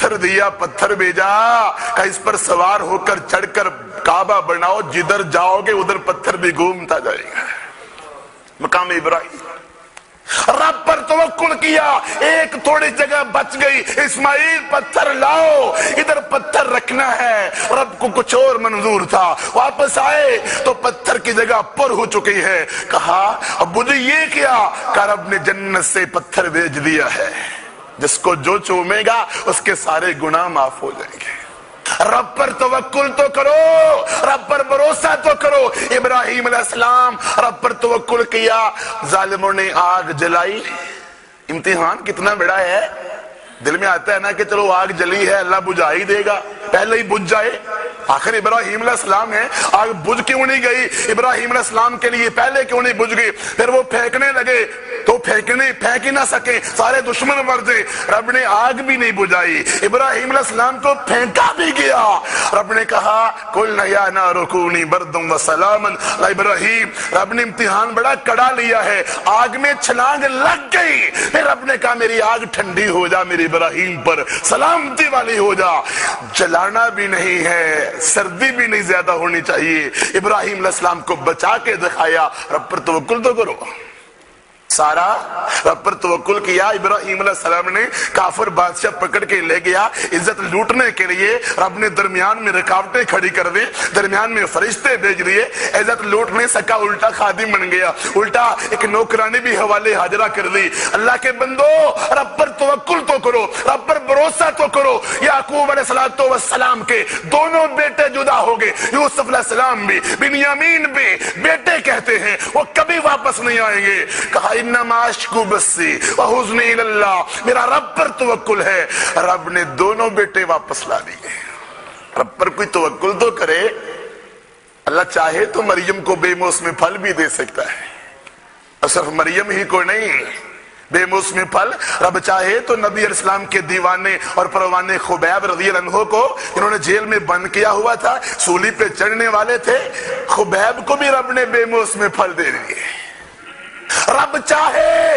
پتھر دیا، پتھر بھیجا، کہا اس پر سوار ہو کر چڑھ کر کعبہ بناؤ، جدھر جاؤ گے ادھر پتھر بھی گھومتا جائے گا۔ مقام ابراہیم، رب پر توکل کیا، ایک تھوڑی جگہ بچ گئی، اسماعیل پتھر لاؤ، ادھر پتھر رکھنا ہے، رب کو کچھ اور منظور تھا۔ واپس آئے تو پتھر کی جگہ پر ہو چکی ہے۔ کہا ابو جی یہ کیا؟ کہ رب نے جنت سے پتھر بھیج دیا ہے، جس کو جو چومے گا اس کے سارے گناہ معاف ہو جائیں گے۔ رب پر توکل تو کرو، رب پر بھروسہ تو کرو۔ ابراہیم علیہ السلام رب پر توکل کیا، ظالموں نے آگ جلائی۔ امتحان کتنا بڑا ہے، دل میں آتا ہے نا کہ چلو آگ جلی ہے اللہ بجھا ہی دے گا، پہلے ہی بجھ جائے۔ آخر ابراہیم علیہ السلام ہے، آگ بجھ کیوں نہیں گئی؟ ابراہیم علیہ السلام کے لیے پہلے کیوں نہیں بجھ گئی؟ پھر وہ پھینکنے لگے تو پھینک ہی نہ سکے، سارے دشمن مر گئے، رب نے آگ بھی نہیں بجھائی۔ ابراہیم علیہ السلام کو پھینکا بھی گیا، رب نے کہا قُلْنَا يَا نَارُ كُونِي بَرْدًا وَسَلَامًا۔ ابراہیم، رب نے امتحان بڑا کڑا لیا ہے، آگ میں چھلانگ لگ گئی، پھر رب نے کہا میری آگ ٹھنڈی ہو جا، میری ابراہیم پر سلامتی والی ہو جا۔ جلانا بھی نہیں ہے، سردی بھی نہیں زیادہ ہونی چاہیے۔ ابراہیم علیہ السلام کو بچا کے دکھایا، رب پر توکل تو کرو۔ سارا رب پر توکل کیا۔ ابراہیم علیہ السلام نے کافر بادشاہ پکڑ کے لے گیا، عزت لوٹنے کے لیے رب نے درمیان میں رکاوٹیں کھڑی کر دی، درمیان میں فرشتے بھیج دیے، عزت لوٹ نہیں سکا، الٹا خادم بن گیا، الٹا ایک نوکرانی بھی حوالے حاضرہ کر دی۔ اللہ کے بندو رب پر توکل تو کرو، رب پر بھروسہ تو کرو۔ یعقوب علیہ السلام کے دونوں بیٹے جدا ہو گئے، یوسف علیہ السلام بھی، بنیامین بھی، بیٹے کہتے ہیں، وہ کبھی واپس نہیں آئیں گے۔ کہا انما اشکو بسی وحزنی اللہ، میرا رب پر توکل ہے۔ رب نے دونوں بیٹے واپس لا دیے۔ رب پر کوئی توکل تو کرے، اللہ چاہے تو مریم کو بے موسم پھل بھی دے سکتا ہے، اور صرف مریم ہی کو نہیں، بے موسم پھل رب چاہے تو نبی علیہ السلام کے دیوانے اور پروانے خبیب رضی اللہ عنہ کو، انہوں نے جیل میں بند کیا ہوا تھا، سولی پہ چڑھنے والے تھے، خبیب کو بھی رب نے بے موسم پھل دے دیے۔ رب چاہے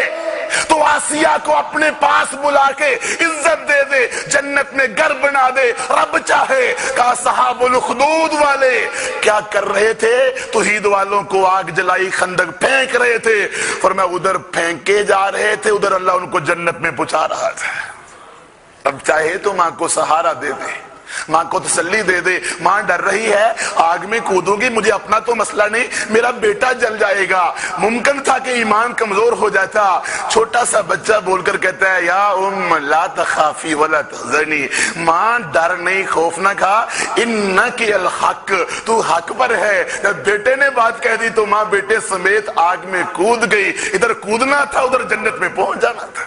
تو آسیہ کو اپنے پاس بلا کے عزت دے دے، جنت میں گھر بنا دے۔ رب چاہے کہ اصحاب الاخدود والے کیا کر رہے تھے؟ توحید والوں کو آگ جلائی، خندق پھینک رہے تھے، فرمایا ادھر پھینکے جا رہے تھے، ادھر اللہ ان کو جنت میں پہنچا رہا تھا۔ رب چاہے تو ماں کو سہارا دے دے، ماں کو تسلی دے دے۔ ماں ڈر رہی ہے آگ میں کودوں گی، مجھے اپنا تو مسئلہ نہیں، میرا بیٹا جل جائے گا۔ ممکن تھا کہ ایمان کمزور ہو جاتا، چھوٹا سا بچہ بول کر کہتا ہے یا ام لا تخافی ولا تحزنی، ماں ڈر نہیں، خوف نہ کھا، انکی الحق، تو حق پر ہے۔ جب بیٹے نے بات کہہ دی تو ماں بیٹے سمیت آگ میں کود گئی، ادھر کودنا تھا ادھر جنت میں پہنچ جانا تھا۔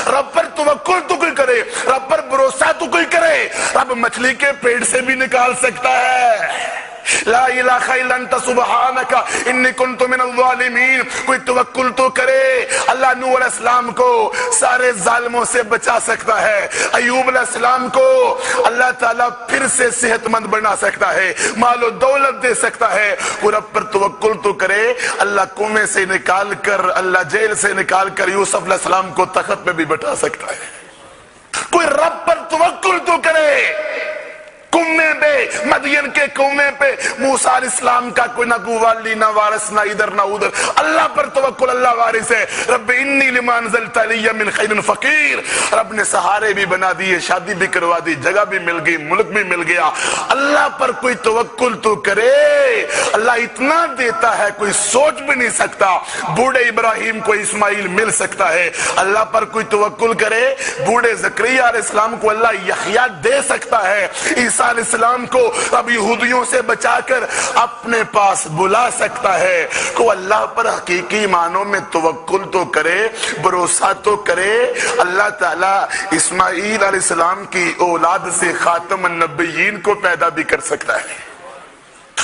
رب پر توکل تو کوئی کرے، رب پر بھروسہ تو کوئی کرے، رب مچھلی کے پیٹ سے بھی نکال سکتا ہے۔ لا الہ الا انت سبحانک انی کنت من الظالمین۔ کوئی توکل تو کرے، اللہ نوح علیہ السلام کو سارے ظالموں سے بچا سکتا ہے، ایوب علیہ السلام کو اللہ تعالیٰ پھر سے صحت مند بنا سکتا ہے، مال و دولت دے سکتا ہے۔ کوئی رب پر توکل تو کرے، اللہ کنویں سے نکال کر، اللہ جیل سے نکال کر یوسف علیہ السلام کو تخت پہ بھی بٹھا سکتا ہے۔ کوئی رب پر توکل تو کرے، کنویں پہ، مدین کے کنویں پہ موسیٰ علیہ السلام کا کوئی نہ والی نہ وارث، نہ ادھر نہ ادھر، اللہ پر توکل، اللہ وارث ہے۔ رب انی لما انزلت علی من خیر فقیر، رب نے سہارے بھی بنا دیے، شادی بھی کروا دی، جگہ بھی مل گئی، ملک بھی مل گیا۔ اللہ پر کوئی توکل تو کرے، اللہ اتنا دیتا ہے کوئی سوچ بھی نہیں سکتا۔ بوڑھے ابراہیم کو اسماعیل مل سکتا ہے، اللہ پر کوئی توکل کرے، بوڑھے زکریا علیہ السلام کو اللہ یحییٰ دے سکتا ہے، عیسیٰ علیہ السلام کو رب یہودیوں سے بچا کر اپنے پاس بلا سکتا ہے۔ کو اللہ پر حقیقی معنوں میں توکل تو کرے، بھروسہ تو کرے، اللہ تعالیٰ اسماعیل علیہ السلام کی اولاد سے خاتم النبیین کو پیدا بھی کر سکتا ہے۔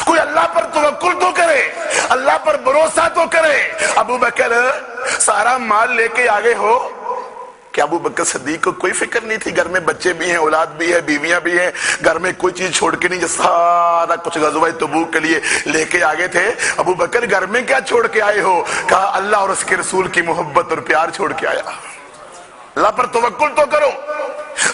کوئی اللہ پر توکل تو کرے، اللہ پر بھروسہ تو کرے۔ ابو بکر سارا مال لے کے آگے ہو کہ ابو بکر صدیق کو کوئی فکر نہیں تھی، گھر میں بچے بھی ہیں، اولاد بھی ہے، بیویاں بھی ہیں، گھر میں کوئی چیز چھوڑ کے نہیں، جو سارا کچھ غزوہ تبوک کے لیے لے کے آگے تھے۔ ابو بکر گھر میں کیا چھوڑ کے آئے ہو؟ کہا اللہ اور اس کے رسول کی محبت اور پیار چھوڑ کے آیا۔ اللہ پر توکل تو کرو۔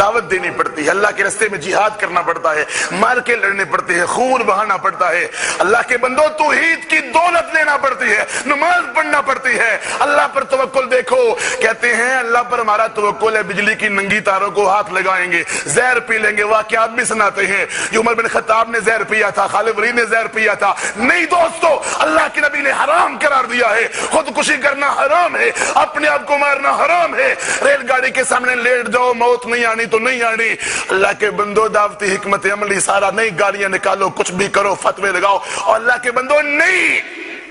دعوت دینی پڑتی ہے، اللہ کے راستے میں جہاد کرنا پڑتا ہے، مار کے لڑنے پڑتے ہیں، خون بہانا پڑتا ہے۔ اللہ کے بندوں توحید کی دولت لینا پڑتی ہے، نماز پڑھنا پڑتی ہے، اللہ پر توکل دیکھو۔ کہتے ہیں اللہ پر ہمارا توکل ہے، بجلی کی ننگی تاروں کو ہاتھ لگائیں گے، زہر پی لیں گے۔ واقعات بھی سناتے ہیں، جو عمر بن خطاب نے زہر پیا تھا، خالد ولید نے زہر پیا تھا۔ نہیں دوستو، اللہ کے نبی نے حرام قرار دیا ہے، خودکشی کرنا حرام ہے، اپنے آپ کو مارنا حرام ہے۔ ریل گاڑی کے سامنے لیٹ جاؤ، موت نہیں آنی تو نہیں آنی۔ اللہ کے بندو دعوتی حکمت عملی سارا نہیں، گالیاں نکالو، کچھ بھی کرو، فتوے لگاؤ، اور اللہ کے بندو نہیں،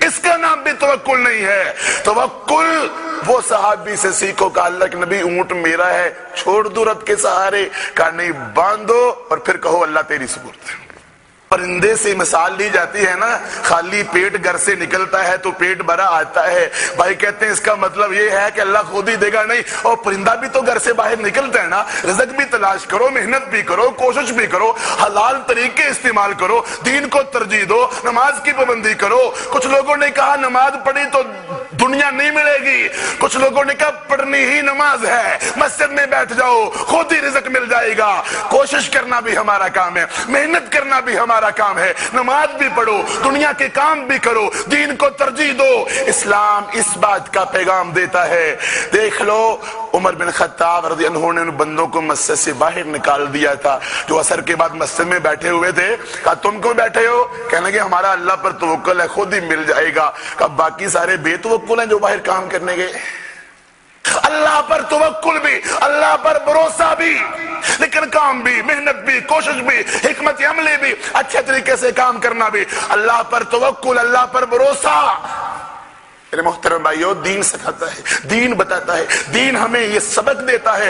اس کا نام بھی توکل نہیں ہے۔ توکل وہ صحابی سے سیکھو کہ اللہ کے نبی اونٹ میرا ہے، چھوڑ دو رب کے سہارے، کہا نہیں، باندھو اور پھر کہو اللہ تیری سپرد ہے۔ پرندے سے مثال لی جاتی ہے نا، خالی پیٹ گھر سے نکلتا ہے تو پیٹ بھرا آتا ہے۔ بھائی کہتے ہیں اس کا مطلب یہ ہے کہ اللہ خود ہی دے گا، نہیں، اور پرندہ بھی تو گھر سے باہر نکلتا ہے نا، رزق بھی تلاش کرو، محنت بھی کرو، کوشش بھی کرو، حلال طریقے استعمال کرو، دین کو ترجیح دو، نماز کی پابندی کرو۔ کچھ لوگوں نے کہا نماز پڑھی تو دنیا نہیں ملے گی، کچھ لوگوں نے کہا پڑھنی ہی نماز ہے، مسجد میں بیٹھ جاؤ، خود ہی رزق مل جائے گا۔ کوشش کرنا بھی ہمارا کام ہے، محنت کرنا بھی ہمارا کام ہے، نماز بھی پڑھو، دنیا کے کام بھی کرو، دین کو ترجیح دو۔ اسلام اس بات کا پیغام دیتا ہے۔ دیکھ لو عمر بن خطاب رضی اللہ عنہ نے ان بندوں کو مسجد سے باہر نکال دیا تھا جو عصر کے بعد مسجد میں بیٹھے ہوئے تھے۔ کہا تم کیوں بیٹھے ہو؟ کہنے لگے ہمارا اللہ پر توکل ہے، خود ہی مل جائے گا۔ کہا باقی سارے بے توکل ہیں جو باہر کام کرنے گئے۔ اللہ پر توکل بھی، اللہ پر بھروسہ بھی، لیکن کام بھی، محنت بھی، کوشش بھی، حکمت عملی بھی، اچھے طریقے سے کام کرنا بھی۔ اللہ پر توکل، اللہ پر بھروسہ۔ میرے محترم بھائیو، دین سکھاتا ہے، دین بتاتا ہے، دین ہمیں یہ سبق دیتا ہے